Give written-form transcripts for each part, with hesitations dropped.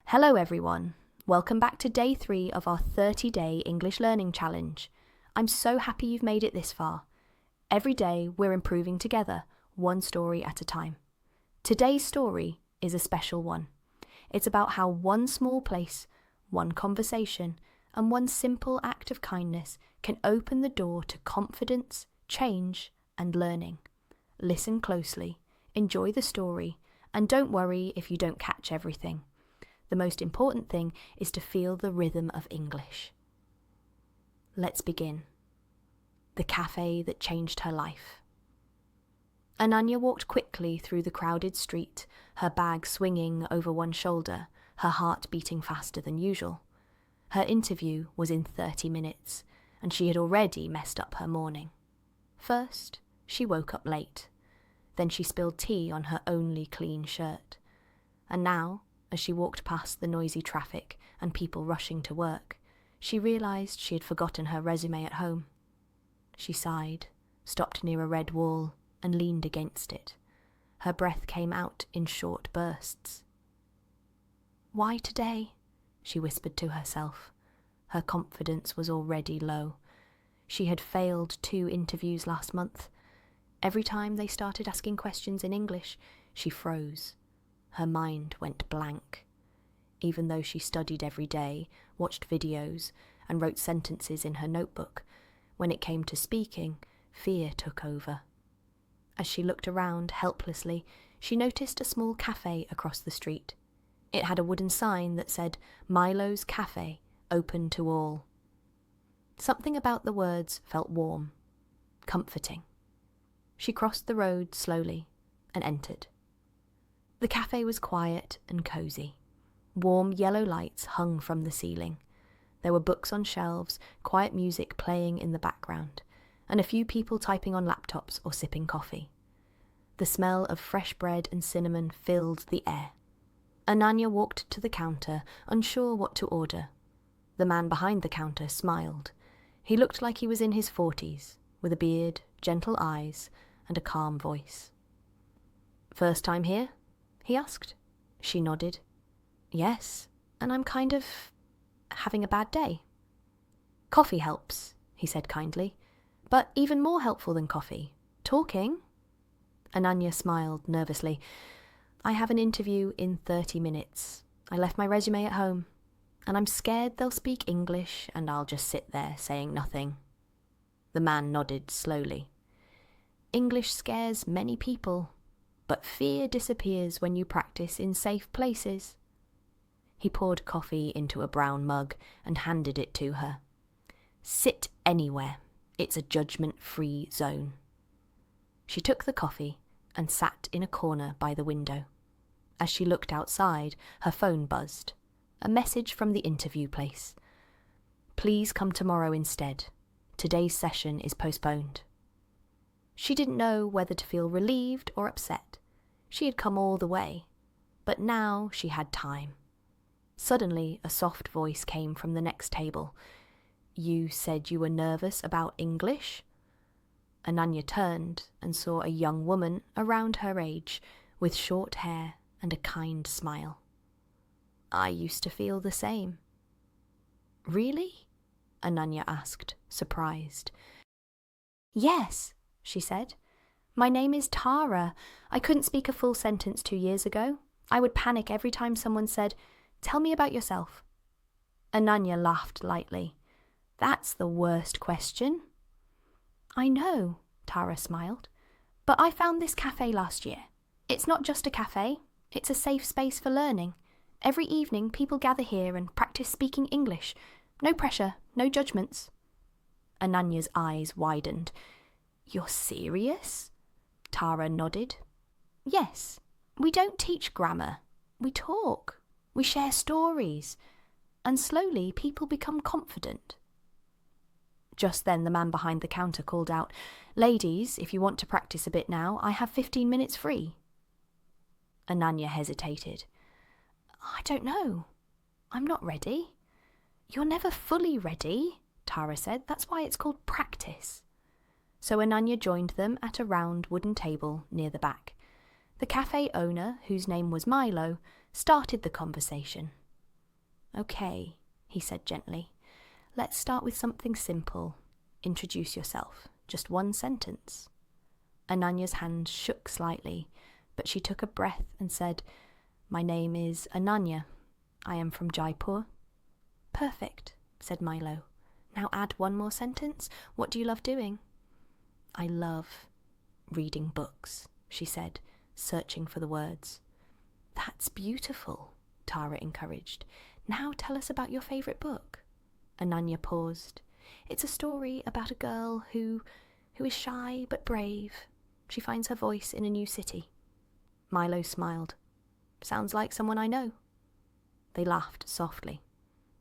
Hello everyone, welcome back to day 3 of our 30-day English learning challenge. I'm so happy you've made it this far. Every day we're improving together, one story at a time. Today's story is a special one. It's about how one small place, one conversation, and one simple act of kindness can open the door to confidence, change, and learning. Listen closely, enjoy the story, and don't worry if you don't catch everything. The most important thing is to feel the rhythm of English. Let's begin. The cafe that changed her life. Ananya walked quickly through the crowded street, her bag swinging over one shoulder, her heart beating faster than usual. Her interview was in 30 minutes, and she had already messed up her morning. First, she woke up late. Then she spilled tea on her only clean shirt. And now, as she walked past the noisy traffic and people rushing to work, she realised she had forgotten her resume at home. She sighed, stopped near a red wall, and leaned against it. Her breath came out in short bursts. "Why today?" she whispered to herself. Her confidence was already low. She had failed 2 interviews last month. Every time they started asking questions in English, she froze. Her mind went blank. Even though she studied every day, watched videos, and wrote sentences in her notebook, when it came to speaking, fear took over. As she looked around helplessly, she noticed a small cafe across the street. It had a wooden sign that said, "Milo's Café, open to all." Something about the words felt warm, comforting. She crossed the road slowly and entered. The cafe was quiet and cosy. Warm yellow lights hung from the ceiling. There were books on shelves, quiet music playing in the background, and a few people typing on laptops or sipping coffee. The smell of fresh bread and cinnamon filled the air. Ananya walked to the counter, unsure what to order. The man behind the counter smiled. He looked like he was in his 40s, with a beard, gentle eyes, and a calm voice. "First time here?" he asked. She nodded. "Yes, and I'm kind of having a bad day." "Coffee helps," he said kindly. "But even more helpful than coffee, talking." Ananya smiled nervously. "I have an interview in 30 minutes. I left my resume at home, and I'm scared they'll speak English and I'll just sit there saying nothing." The man nodded slowly. "English scares many people, but fear disappears when you practice in safe places." He poured coffee into a brown mug and handed it to her. "Sit anywhere. It's a judgment-free zone." She took the coffee and sat in a corner by the window. As she looked outside, her phone buzzed. A message from the interview place. "Please come tomorrow instead. Today's session is postponed." She didn't know whether to feel relieved or upset. She had come all the way, but now she had time. Suddenly, a soft voice came from the next table. "You said you were nervous about English?" Ananya turned and saw a young woman around her age, with short hair and a kind smile. "I used to feel the same." "Really?" Ananya asked, surprised. "Yes," she said. "My name is Tara. I couldn't speak a full sentence 2 years ago. I would panic every time someone said, 'Tell me about yourself.'" Ananya laughed lightly. "That's the worst question." "I know," Tara smiled. "But I found this cafe last year. It's not just a cafe. It's a safe space for learning. Every evening people gather here and practice speaking English. No pressure, no judgments." Ananya's eyes widened. "You're serious?" Tara nodded. "Yes, we don't teach grammar. We talk. We share stories. And slowly people become confident." Just then the man behind the counter called out, "Ladies, if you want to practice a bit now, I have 15 minutes free." Ananya hesitated. "I don't know. I'm not ready." "You're never fully ready," Tara said. "That's why it's called practice." So Ananya joined them at a round wooden table near the back. The cafe owner, whose name was Milo, started the conversation. Okay, he said gently. Let's start with something simple. Introduce yourself. Just one sentence. Ananya's hand shook slightly, but she took a breath and said, My name is Ananya. I am from Jaipur. Perfect, said Milo. Now add one more sentence. What do you love doing? I love reading books, she said, searching for the words. That's beautiful, Tara encouraged. Now tell us about your favourite book. Ananya paused. It's a story about a girl who is shy but brave. She finds her voice in a new city. Milo smiled. Sounds like someone I know. They laughed softly.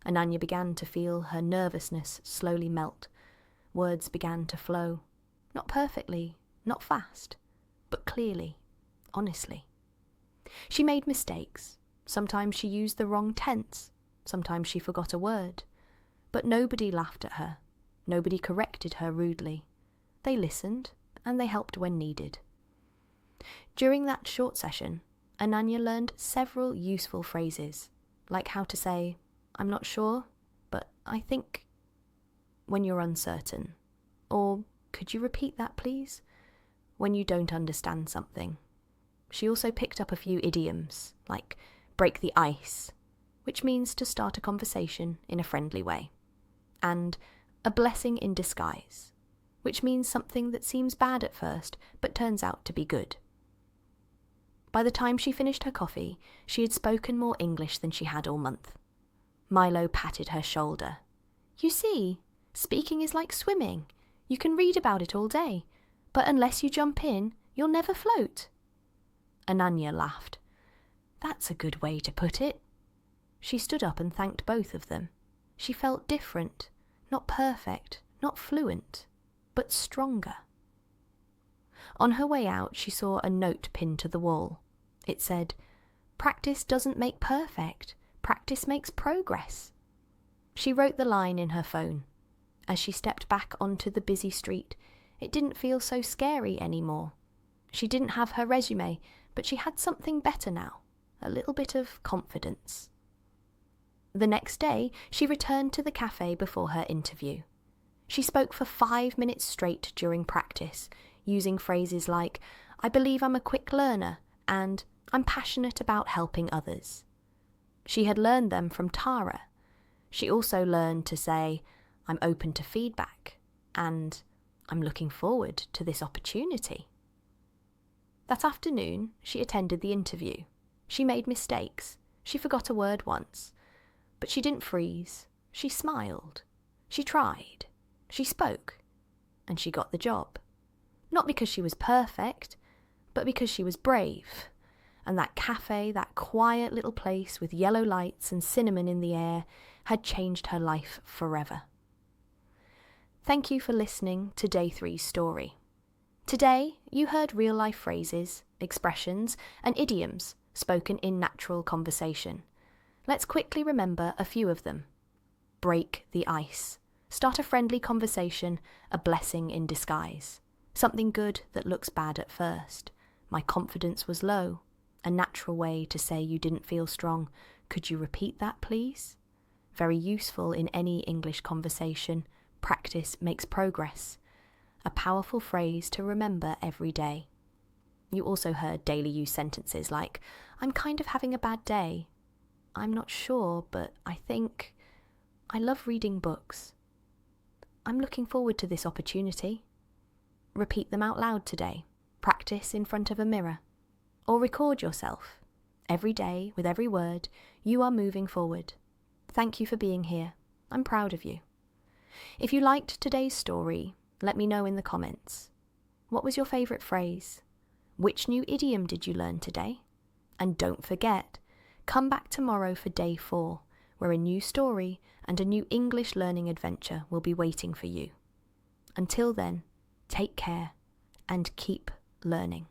Ananya began to feel her nervousness slowly melt. Words began to flow. Not perfectly, not fast, but clearly, honestly. She made mistakes. Sometimes she used the wrong tense. Sometimes she forgot a word. But nobody laughed at her. Nobody corrected her rudely. They listened, and they helped when needed. During that short session, Ananya learned several useful phrases, like how to say, I'm not sure, but I think, when you're uncertain. Or, could you repeat that, please? When you don't understand something. She also picked up a few idioms, like break the ice, which means to start a conversation in a friendly way, and a blessing in disguise, which means something that seems bad at first but turns out to be good. By the time she finished her coffee, she had spoken more English than she had all month. Milo patted her shoulder. You see, speaking is like swimming. You can read about it all day, but unless you jump in, you'll never float. Ananya laughed. That's a good way to put it. She stood up and thanked both of them. She felt different, not perfect, not fluent, but stronger. On her way out, she saw a note pinned to the wall. It said, Practice doesn't make perfect. Practice makes progress. She wrote the line in her phone. As she stepped back onto the busy street, it didn't feel so scary anymore. She didn't have her resume, but she had something better now, a little bit of confidence. The next day, she returned to the cafe before her interview. She spoke for 5 minutes straight during practice, using phrases like, I believe I'm a quick learner, and I'm passionate about helping others. She had learned them from Tara. She also learned to say, I'm open to feedback, and I'm looking forward to this opportunity. That afternoon, she attended the interview. She made mistakes. She forgot a word once. But she didn't freeze. She smiled. She tried. She spoke. And she got the job. Not because she was perfect, but because she was brave. And that cafe, that quiet little place with yellow lights and cinnamon in the air, had changed her life forever. Thank you for listening to Day 3's story. Today, you heard real-life phrases, expressions, and idioms spoken in natural conversation. Let's quickly remember a few of them. Break the ice. Start a friendly conversation, a blessing in disguise. Something good that looks bad at first. My confidence was low. A natural way to say you didn't feel strong. Could you repeat that, please? Very useful in any English conversation. Practice makes progress. A powerful phrase to remember every day. You also heard daily use sentences like, I'm kind of having a bad day. I'm not sure, but I think I love reading books. I'm looking forward to this opportunity. Repeat them out loud today. Practice in front of a mirror. Or record yourself. Every day, with every word, you are moving forward. Thank you for being here. I'm proud of you. If you liked today's story, let me know in the comments. What was your favourite phrase? Which new idiom did you learn today? And don't forget, come back tomorrow for Day 4, where a new story and a new English learning adventure will be waiting for you. Until then, take care and keep learning.